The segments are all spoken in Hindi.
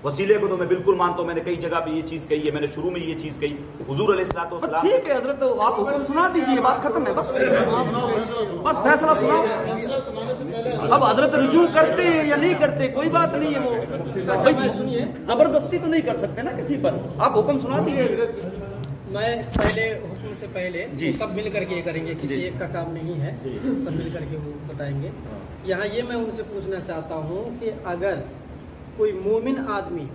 वसीले को तो मैं बिल्कुल मानता हूँ, मैंने कई जगह पे ये चीज कही है, मैंने शुरू में ये चीज कही, हुजूर अलैहिस्सलाम। ठीक है हजरत, तो आप हुक्म सुना दीजिए, बात खत्म है, बस फैसला सुनाओ। अब हजरत रुजू करते हैं या नहीं करते कोई बात नहीं है, वो सुनिए, जबरदस्ती तो नहीं कर सकते ना किसी पर, आप हुक्म सुना दीजिए। मैं पहले हुक्म से पहले जी सब मिल करके ये करेंगे, किसी एक का काम नहीं है, सब मिल करके वो बताएंगे। यहाँ ये मैं उनसे पूछना चाहता हूँ कि अगर कोई मोमिन आदमी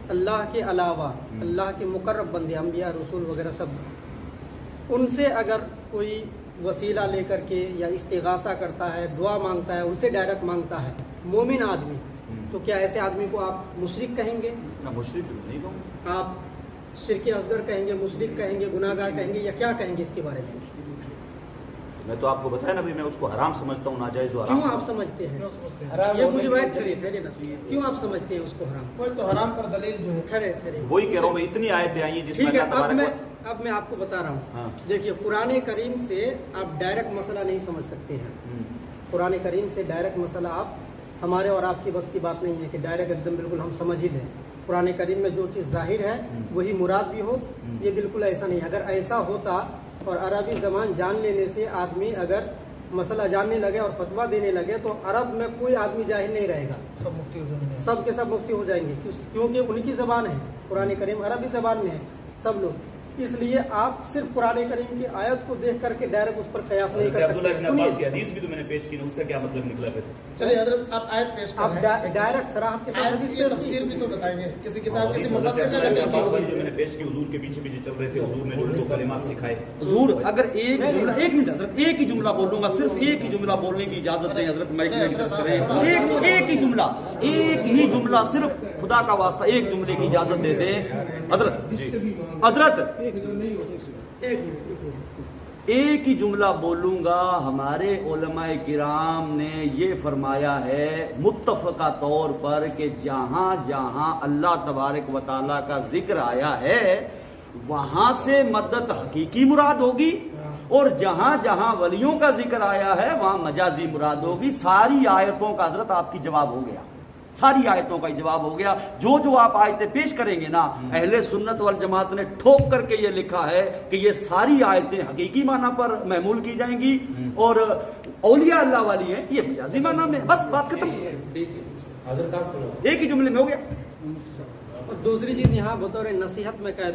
अल्लाह के अलावा अल्लाह के मुकर्रब बंदे अंबिया रसूल वगैरह सब, उनसे अगर कोई वसीला लेकर के या इस्तिगासा करता है, दुआ मांगता है, उनसे डायरेक्ट मांगता है मोमिन आदमी, तो क्या ऐसे आदमी को आप मुशरिक कहेंगे? मुशरिक नहीं कहूँगा। आप शिरके असगर कहेंगे, मुशरिक कहेंगे, गुनाहगार कहेंगे, या क्या कहेंगे इसके बारे में? मैं तो आपको बताया ना भाई, मैं उसको हराम समझता हूँ, नाजायज और क्यों आप समझते हैं? ये मुझे बात ठहरे ना, क्यों आप समझते हैं उसको हराम? कोई तो हराम पर दलील जो है, ठहरे वही कह रहा हूँ मैं, इतनी आयतें आई हैं जिसमें ठीक है। अब मैं आपको बता रहा हूँ, हाँ। देखिए कुरान करीम से आप डायरेक्ट मसला नहीं समझ सकते हैं। कुरान करीम से डायरेक्ट मसला आप, हमारे और आपकी बस की बात नहीं है कि डायरेक्ट एकदम बिल्कुल हम समझ ही लें। कुरान करीम में जो चीज़ जाहिर है वही मुराद भी हो, ये बिल्कुल ऐसा नहीं। अगर ऐसा होता और अरबी ज़बान जान लेने से आदमी अगर मसला जानने लगे और फतवा देने लगे तो अरब में कोई आदमी जाहिल नहीं रहेगा, सब मुफ्ती हो जाएंगे, सब के सब मुफ्ती हो जाएंगे, क्योंकि उनकी ज़बान है, कुरान करीम अरबी ज़बान में है सब लोग। इसलिए आप सिर्फ कुरान करीम की आयत को देख करके डायरेक्ट उस पर कयास नहीं कर सकते। हदीस भी तो मैंने पेश की ना, उसका क्या मतलब निकला फिर? चलिए हजरत आप आयत पेश कर आप रहे हैं, डायरेक्ट सराहत के साथ हदीस पेश तफसीर भी तो बताएंगे, किसी किताब किसी जो मैंने पेश की, हुजूर के पीछे पीछे चल रहे थे, हुजूर ने जो कलिमात सिखाए। हुजूर अगर एक जुमला, एक मिनट हजरत, एक ही जुमला बोलूंगा, सिर्फ एक ही जुमला बोलने की इजाजत दें हजरत, माइक में एक ही जुमला, एक ही जुमला, सिर्फ खुदा का वास्ता एक जुमले की इजाजत दे दें हजरत। हजरत एक ही जुमला बोलूंगा। हमारे उलमाए किराम ने ये फरमाया है मुत्तफ़क़ा तौर पर कि जहां जहां अल्लाह तबारक व तआला का जिक्र आया है वहां से मदद हकीकी मुराद होगी, और जहां जहां वलियों का जिक्र आया है वहां मजाजी मुराद होगी। सारी आयतों का हजरत आपकी जवाब हो गया, सारी आयतों का जवाब हो गया। जो जो आप आयतें पेश करेंगे ना, अहले सुन्नत वल जमात ने ठोक करके ये लिखा है कि ये सारी आयतें हकीकी माना पर महमूल की जाएंगी और औलिया अल्लाह वाली हैं ये मजाजी माना में। बस बात खत्म, एक ही जुमले में हो गया। और दूसरी चीज यहाँ बतौर नसीहत में कह